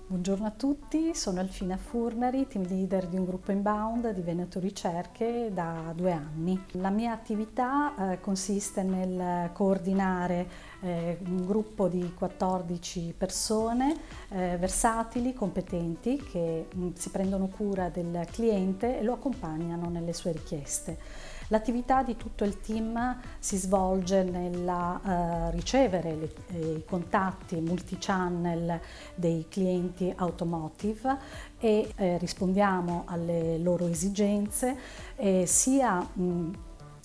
Buongiorno a tutti, sono Alfina Furnari, team leader di un gruppo inbound di Veneto Ricerche da 2 anni. La mia attività consiste nel coordinare un gruppo di 14 persone versatili, competenti, che si prendono cura del cliente e lo accompagnano nelle sue richieste. L'attività di tutto il team si svolge nella ricevere i contatti multi-channel dei clienti automotive e rispondiamo alle loro esigenze sia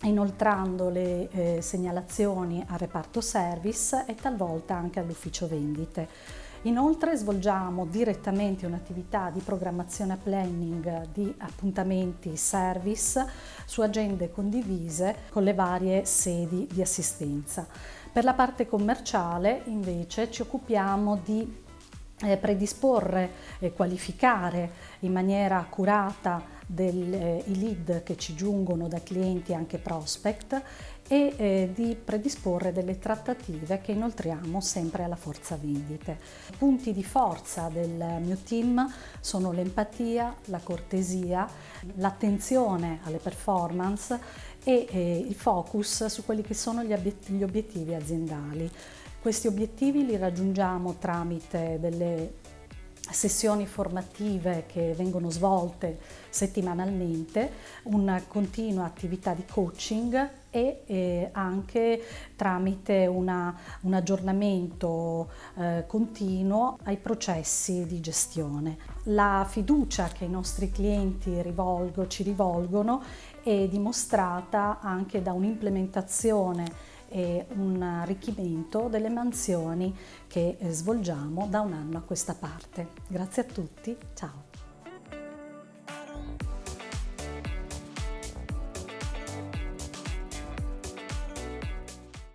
inoltrando le segnalazioni al reparto service e talvolta anche all'ufficio vendite. Inoltre svolgiamo direttamente un'attività di programmazione e planning di appuntamenti service su agende condivise con le varie sedi di assistenza. Per la parte commerciale invece ci occupiamo di predisporre e qualificare in maniera accurata i lead che ci giungono da clienti e anche prospect e di predisporre delle trattative che inoltriamo sempre alla forza vendite. I punti di forza del mio team sono l'empatia, la cortesia, l'attenzione alle performance e il focus su quelli che sono gli obiettivi aziendali. Questi obiettivi li raggiungiamo tramite delle sessioni formative che vengono svolte settimanalmente, una continua attività di coaching e anche tramite un aggiornamento continuo ai processi di gestione. La fiducia che i nostri clienti ci rivolgono è dimostrata anche da un'implementazione e un arricchimento delle mansioni che svolgiamo da un anno a questa parte. Grazie a tutti, ciao!